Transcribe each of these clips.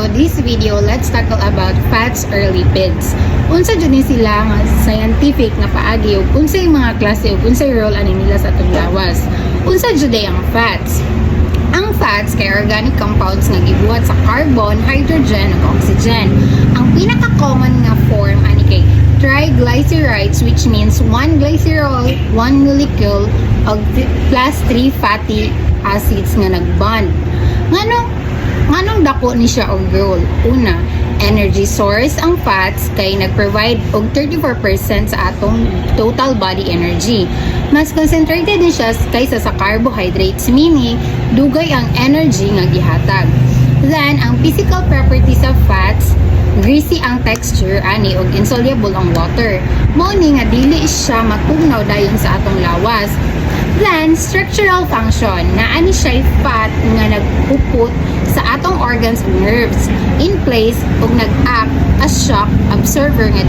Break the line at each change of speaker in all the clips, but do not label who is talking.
So this video, let's tackle about fats or lipids. Unsa jud ni sila nga scientific nga paagi ug unsay mga klase ug unsay role ani nila sa atong lawas. Unsa jud ang fats? Ang fats kay organic compounds nga gibuhat sa carbon, hydrogen ug oxygen. Ang pinaka-common nga form ani kay triglycerides, which means one glycerol, one molecule og plus 3 fatty acids nga nagbond. Nganong dako ni siya og role? Una, energy source ang fats kay nag-provide og 34% sa atong total body energy. Mas concentrated ni siya kaysa sa carbohydrates, meaning dugay ang energy nga gihatag. Then, ang physical properties of fats, greasy ang texture ani og insoluble ang water. Mao ni nga dili siya matugnaw dayon sa atong lawas. Then, structural function, naani siya fat nga nagpuput sa atong organs and nerves in place ug nag-act as shock absorber nga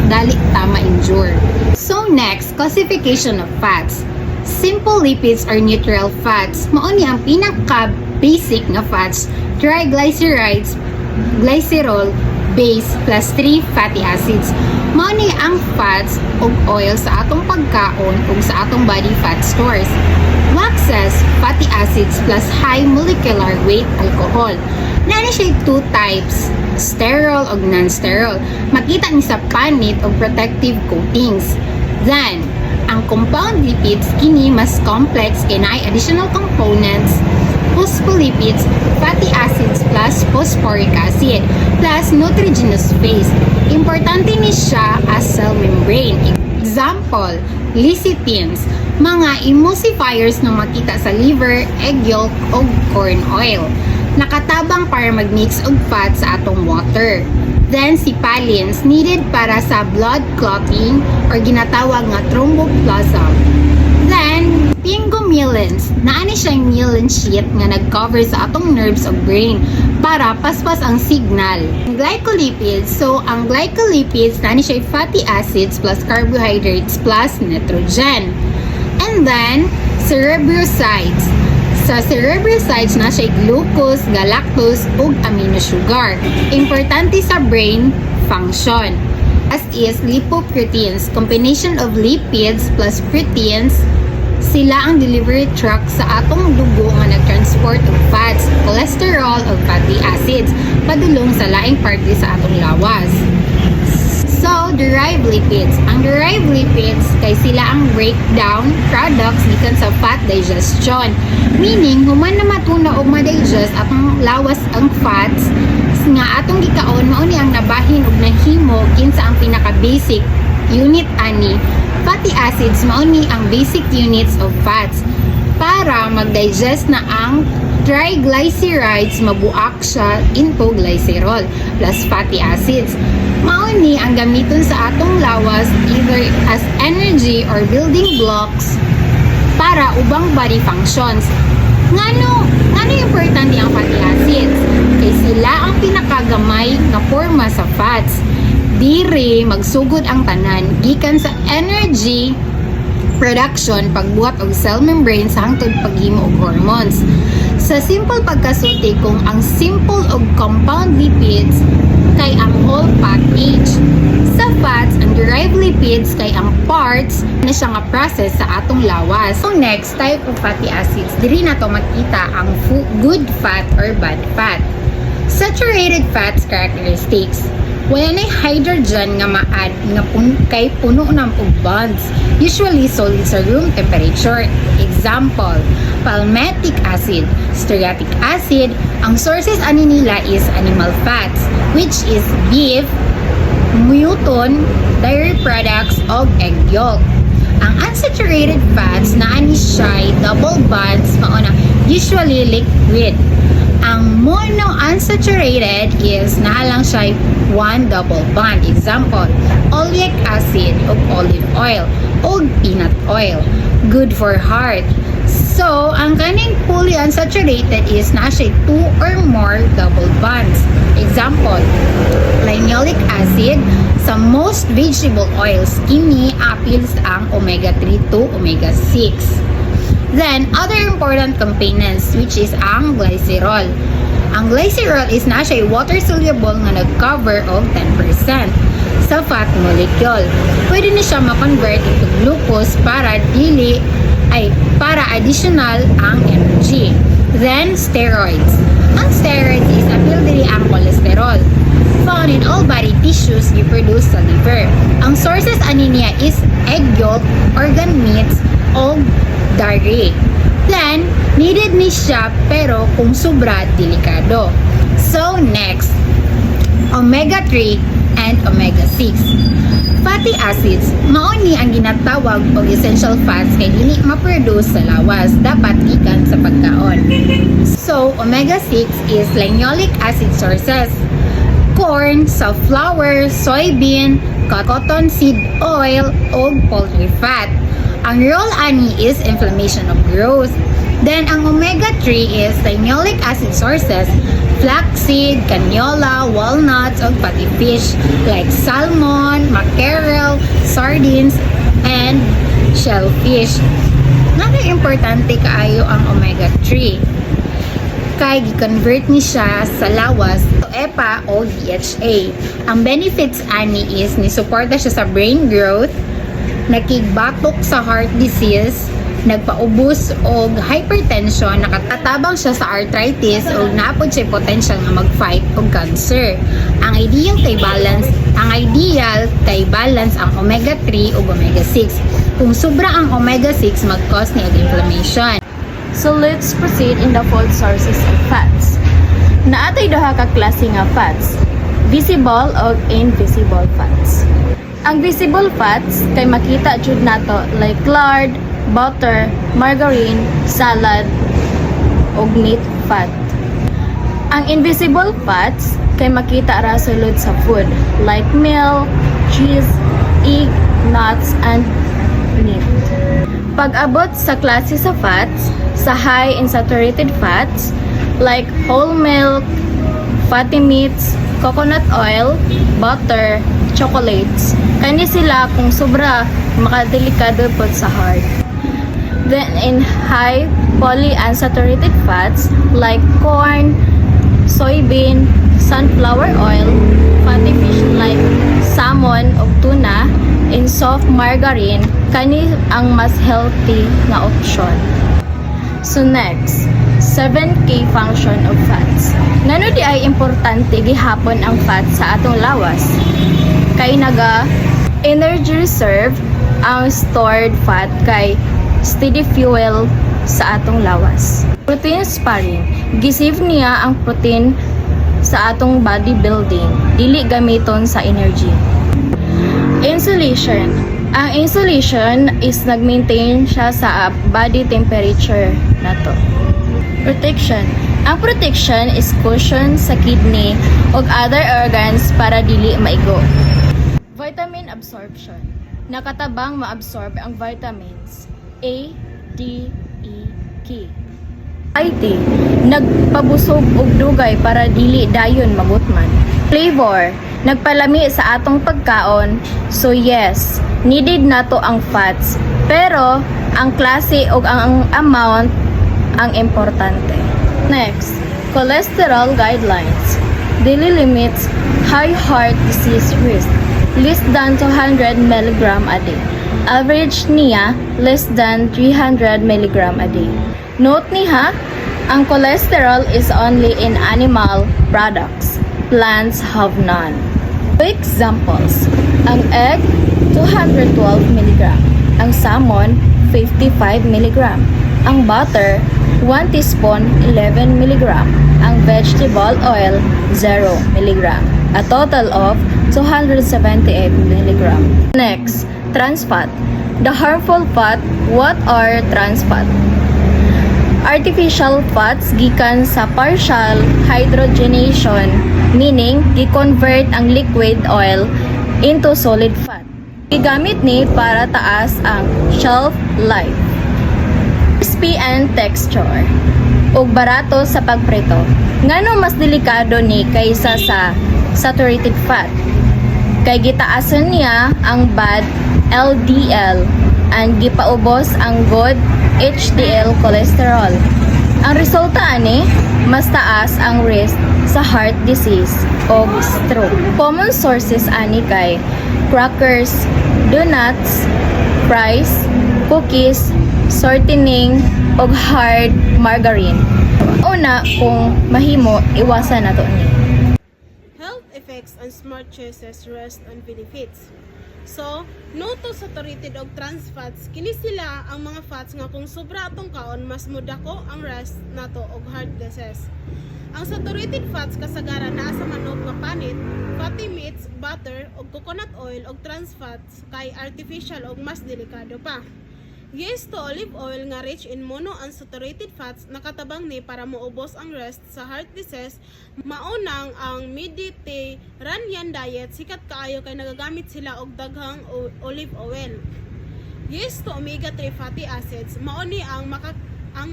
dali ta ma-injure. So next, classification of fats. Simple lipids or neutral fats. Mao ni ang pinaka-basic nga fats, triglycerides, glycerol, base plus 3 fatty acids. Mao ni ang fats ug oil sa atong pagkaon ug sa atong body fat stores. Waxes, fatty acids plus high molecular weight alcohol. Nani siya two types, sterile ug non-sterile. Makita ni sa panit ug protective coatings. Then, ang compound lipids kini mas complex kay naay additional components. Phospholipids, fatty acids plus phosphoric acid plus nitrogenous phase. Importante ni siya as cell membrane. Example, lecithins, mga emulsifiers na makita sa liver, egg yolk o corn oil. Nakatabang para mag-mix og fat sa atong water. Then, sipalins, needed para sa blood clotting or ginatawag nga thromboplasm. Then, thingomyelins, naani siyang myelin sheet nga nag-cover sa atong nerves o brain para paspas ang signal. Glycolipids, so ang glycolipids, naani siya fatty acids plus carbohydrates plus nitrogen. And then, cerebrosides. Sa cerebrosides na siya glucose, galactose, ug amino sugar. Importante sa brain function. As is lipoproteins, combination of lipids plus proteins, sila ang delivery truck sa atong dugo nga nag-transport og fats, cholesterol ug fatty acids padulong sa laing parte sa atong lawas. So, derived lipids. Ang derived lipids kay sila ang breakdown products gikan sa fat digestion. Meaning, human na matuna o ma-digest atong lawas ang fats nga atong gikaon, mao ni ang nabahin og nahimo kinsa ang pinaka-basic unit ani. Fatty acids mao ni ang basic units of fats. Para mag-digest na ang triglycerides, mabuak siya into glycerol plus fatty acids. Mao ni ang gamiton sa atong lawas either as energy or building blocks para ubang body functions. Ngano importante ang fatty acids? Kay sila ang pinakagamay nga forma sa fats. Dire magsugod ang tanan gikan sa energy production, pagbuhat og cell membrane sa hangtod paghimo og hormones. Sa simple pagkasulti, kung ang simple og compound lipids kay ang whole package. Sa fats, ang derived lipids kay ang parts na siya nga process sa atong lawas. So next type of fatty acids, diri na to makita ang good fat or bad fat. Saturated fats characteristics. Wala na hydrogen nga ma-add nga kay puno ng bonds, usually solid sa room temperature. Example, palmitic acid, stearic acid. Ang sources ani nila is animal fats, which is beef, mutton, dairy products, o egg yolk. Ang unsaturated fats na ani siya double bonds, mauna usually liquid. Ang monounsaturated is naalang siya one double bond. Example, oleic acid o olive oil o peanut oil. Good for heart. So, ang kaning fully unsaturated is na siya 2 or more double bonds. Example, linoleic acid sa most vegetable oils, kini appeals ang omega-3 to omega-6. Then, other important components which is ang glycerol. Ang glycerol is na siya water-soluble nga nag-cover of 10% sa fat molecule. Pwede na siya ma-convert into glucose para additional ang energy. Then, steroids. Ang steroids is appeal diri ang cholesterol. Found in all body tissues reproduced sa liver. Ang sources ani niya is egg yolk, organ meats, o dairy. Then, needed ni siya pero kung sobra, delikado. So, next, omega-3 and omega-6. Fatty acids, mao ni ang ginatawag og essential fats kay dili ma-produce sa lawas, dapat gikan sa pagkaon. So, omega-6 is linoleic acid sources. Corn, safflower, soybean, cotton seed oil, o poultry fat. Ang role ani is inflammation of growth. Then, ang omega-3 is linoleic acid sources, flaxseed, canola, walnuts, o fatty fish like salmon, mackerel, sardines, and shellfish. Nada importante kaayo ang omega-3 kay gi-convert ni siya sa lawas to EPA o DHA. Ang benefits ani is ni suporta siya sa brain growth, nakigbatok sa heart disease, nagpaubos og hypertension, nakatatabang siya sa arthritis o napod siya potential nga mag-fight og cancer. Ang ideal kay balance ang omega-3 ug omega-6. Kung sobra ang omega-6 mag-cause ni og inflammation.
So let's proceed in the food sources of fats. Naatay duha ka klase nga fats, visible o invisible fats. Ang visible fats kay makita jud nato like lard, butter, margarine, salad, ug meat fat. Ang invisible fats kay makita ra sulod sa food like milk, cheese, egg, nuts, and meat. Pag-abot sa klase sa fats, sa high in saturated fats like whole milk, fatty meats, coconut oil, butter, chocolates. Kani sila kung sobra makadelikado po sa heart. Then in high polyunsaturated fats like corn, soybean, sunflower oil, fatty fish like salmon o tuna, in soft margarine, kani ang mas healthy na option. So next, 7 key function of fats. Ngano di ay importante gihapon ang fats sa atong lawas? Kay naga energy reserve ang stored fat kay steady fuel sa atong lawas. Protein sparing, gisave niya ang protein sa atong body building, dili gamiton sa energy. Insulation, ang insulation is nag-maintain siya sa body temperature nato. Protection, ang protection is cushion sa kidney ug other organs para dili maigo. Vitamin absorption, nakatabang ma-absorb ang vitamins A, D, E, K. IT, nagpabusog og dugay para dili dayon mabutman. Flavor, nagpalami sa atong pagkaon. So yes, needed nato ang fats, pero ang klase ug ang amount ang importante. Next, cholesterol guidelines. Daily limits high heart disease risk, less than 200 mg a day. Average niya less than 300 mg a day. Note niha, ang cholesterol is only in animal products. Plants have none. Examples, ang egg 212 mg, ang salmon 55 mg, ang butter 1 teaspoon 11 mg, ang vegetable oil 0 mg, a total of 278 mg. Next, trans fat. The harmful fat, what are trans fat? Artificial fats gikan sa partial hydrogenation, meaning gi-convert ang liquid oil into solid fat. Gigamit ni para taas ang shelf life. Crispy and texture ug barato sa pagprito. Ngano mas delikado ni kaysa sa saturated fat? Kay gitaasan niya ang bad LDL and gipaubos ang good HDL cholesterol. Ang resulta ani, mas taas ang risk sa heart disease o stroke. Common sources ani kay crackers, donuts, fries, cookies, shortening, og hard margarine. Una, kung mahimo, iwasan nato ni.
Health effects and smart choices rest on benefits. So, no to saturated og trans fats, kini sila ang mga fats nga kung sobra atong kaon mas mudako ang rest nato og heart disease. Ang saturated fats kasagaran naa sa manok nga panit, fatty meats, butter og coconut oil og trans fats kay artificial og mas delikado pa. Yes to olive oil nga rich in monounsaturated fats nakatabang ni para maubos ang rest sa heart disease. Maunang ang Mediterranean diet sikat kaayo kay nagagamit sila og daghang olive oil. Yes to omega-3 fatty acids mao ni ang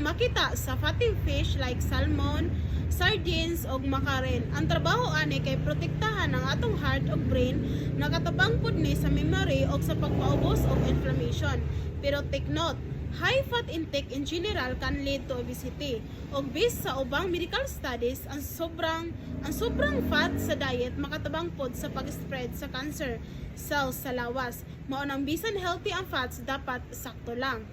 makita sa fatty fish like salmon, sardines og mackerel. Ang trabaho ani kay protektahan ang atong heart ug brain, nakatabang pud ni sa memory ug sa pagpaubos og inflammation. Pero take note, high fat intake in general can lead to obesity. Og based sa ubang medical studies, ang sobrang fat sa diet makatabang pod sa pag-spread sa cancer cells sa lawas. Mao nang bisan healthy ang fats, dapat sakto lang.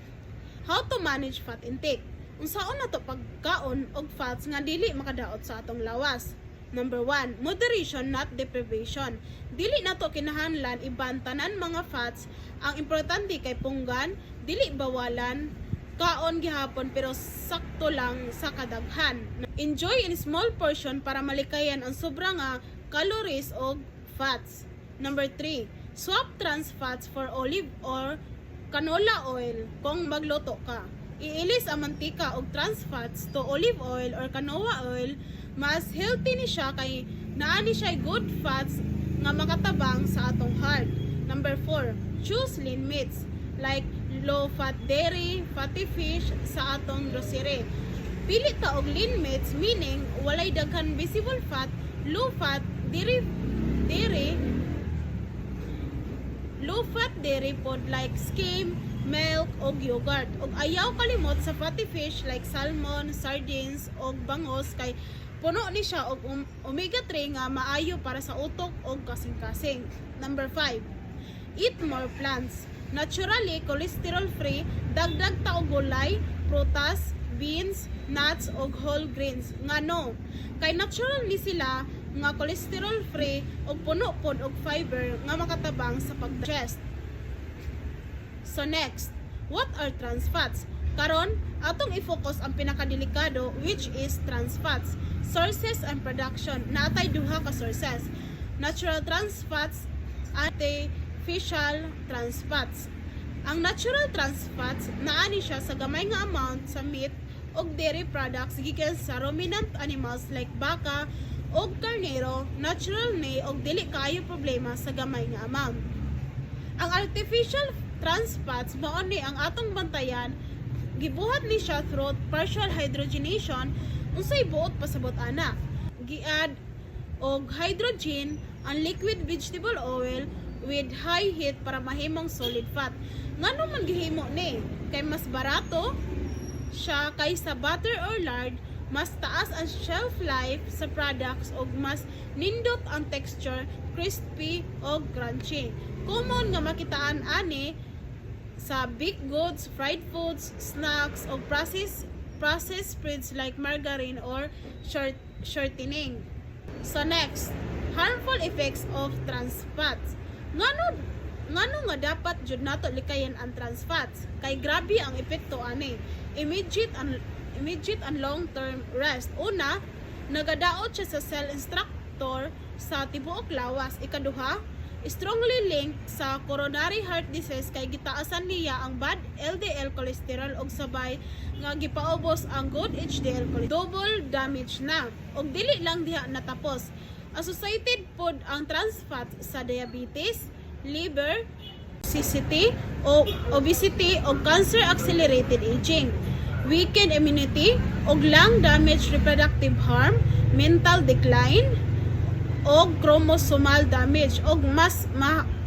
How to manage fat intake? Unsaon nato pagkaon og fats nga dili makadaot sa atong lawas? Number 1, moderation not deprivation. Dili nato kinahanglan iban tanan mga fats. Ang importante kay punggan, dili bawalan, kaon gihapon pero sakto lang sa kadaghan. Enjoy in small portion para malikayan ang sobra nga calories og fats. Number 3, swap trans fats for olive or canola oil kung magluto ka. Iilis ang mantika og trans fats to olive oil or canola oil. Mas healthy ni siya kay naa ni siya good fats nga makatabang sa atong heart. Number 4, choose lean meats like low fat dairy, fatty fish sa atong grocery. Pili ta og lean meats meaning walay daghan visible fat, low fat dairy pod like skim, milk og yogurt. Og ayaw kalimot sa fatty fish like salmon, sardines og bangos kay puno ni siya og omega-3 nga maayo para sa utok og kasing-kasing. Number 5, eat more plants. Naturally cholesterol free, dagdag ta og gulay, prutas, beans, nuts og whole grains. Ngano? Kay natural ni sila nga cholesterol free og puno pod og fiber nga makatabang sa pag-digest. So next, what are trans fats? Karon, atong i-focus ang pinakadelikado which is trans fats. Sources and production. Naatay duha ka sources. Natural trans fats, artificial trans fats. Ang natural trans fats naani siya sa gamay nga amount sa meat og dairy products gikan sa ruminant animals like baka og karnero. Natural ni og dili kaayo problema sa gamay nga amount. Ang artificial trans fats mao ni ang atong bantayan. Gibuhat ni siya through partial hydrogenation. Unsay buot pasabot ana? Giad og hydrogen ang liquid vegetable oil with high heat para mahimong solid fat. Ngano man gihimo ni? Kay mas barato siya kaysa butter or lard, mas taas ang shelf life sa products og mas nindot ang texture, crispy og crunchy. Common nga makitaan ani sa baked goods, fried foods, snacks o processed foods like margarine or shortening. So next, harmful effects of trans fats. Ngano nga dapat jud nato likayan ang trans fats? Kay grabe ang epekto ani. Immediate and long-term rest. Una, nagadaot siya sa cell instructor sa tibuok lawas. Ikaduha, strongly linked sa coronary heart disease kay gitaasan niya ang bad LDL cholesterol og sabay nga gipaubos ang good HDL cholesterol. Double damage na. Og dili lang diha natapos. Associated pod ang trans fats sa diabetes, liver, toxicity, o obesity o cancer accelerated aging, weakened immunity og lung damage, reproductive harm, mental decline, og chromosomal damage og mas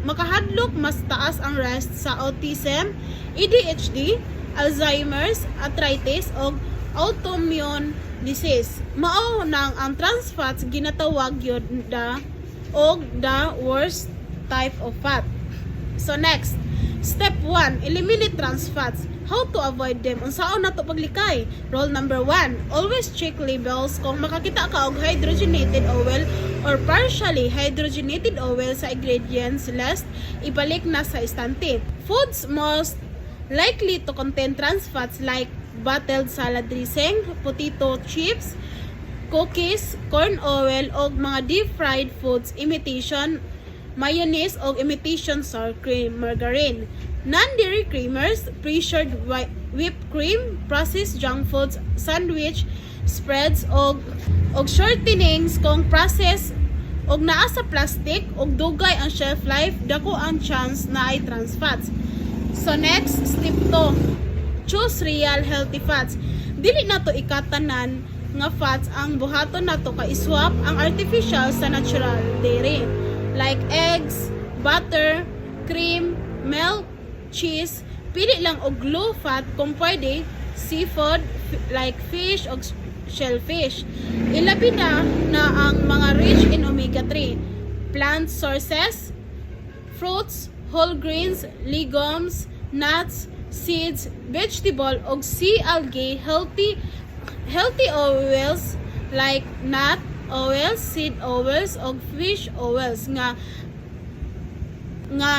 makahadlok mas taas ang risk sa autism, ADHD, Alzheimer's, arthritis, o autoimmune disease. Mao nang ang trans fats ginatawag yun the worst type of fat. So next, step 1, eliminate trans fats. How to avoid them? Unsaon nato paglikay? Rule number 1, always check labels kung makakita ka og hydrogenated oil or partially hydrogenated oil sa ingredients list ibalik na sa estante. Foods most likely to contain trans fats like bottled salad dressing, potato chips, cookies, corn oil o mga deep fried foods, imitation mayonnaise o imitation sour cream, margarine, non-dairy creamers, pre-cured whipped cream, processed junk foods, sandwich, spreads og shortenings kung process og naa sa plastic og dugay ang shelf life, dako ang chance na ay trans fats. So next, step 2, choose real healthy fats. Dili nato ikatanan nga fats ang buhaton nato kay swap ang artificial sa natural dairy like eggs, butter, cream, milk, cheese. Pili lang og low fat kung pwede seafood like fish o shellfish. Ilabi na ang mga rich in omega-3 plant sources, fruits, whole grains, legumes, nuts, seeds, vegetable og sea algae, healthy oils like nut oils, seed oils og fish oils nga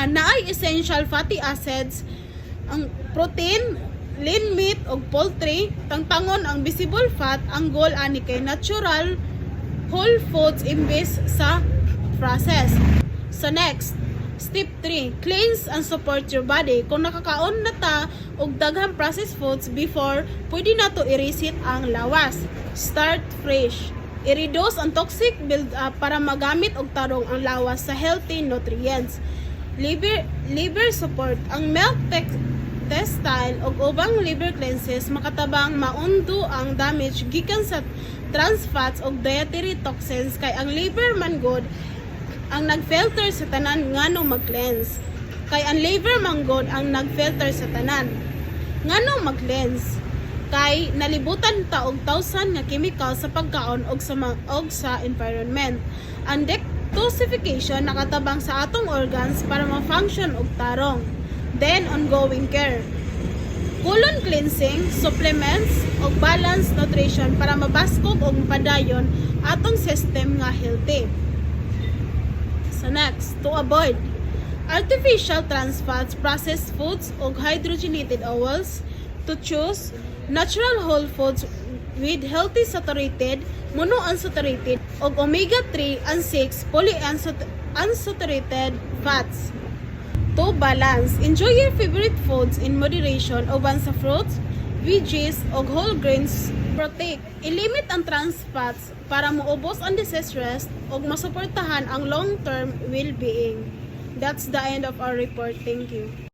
naay essential fatty acids, ang protein, lean meat og poultry. Tangtangon ang visible fat, ang goal ani kay natural whole foods imbes sa process. So next, step 3, cleanse and support your body. Kung nakakaon na ta og daghang processed foods before, pwede na to i-reset ang lawas. Start fresh. I-reduce ang toxic build-up para magamit og tarong ang lawas sa healthy nutrients. Liver support. Ang milk testile o ubang liver cleanses makatabang maundo ang damage gikan sa trans fats o dietary toxins kay ang liver man good ang nagfilter sa tanan ngano mag-cleanse. Kay ang liver man good ang nagfilter sa tanan ngano mag-cleanse. Kay nalibutan ta og 1,000 nga chemical sa pagkaon og sa environment. Ang detoxification nakatabang sa atong organs para ma-function og tarong. Then ongoing care. Colon cleansing, supplements og balanced nutrition para mabaskog og mapadayon atong system nga healthy. So next, to avoid artificial trans fats, processed foods og hydrogenated oils, to choose natural whole foods with healthy saturated, monounsaturated, og omega-3 and 6 polyunsaturated fats. To balance, enjoy your favorite foods in moderation uban sa fruits, veggies, og whole grains. Protect, ilimit ang trans fats para maubos ang distress og masuportahan ang long-term well-being. That's the end of our report. Thank you.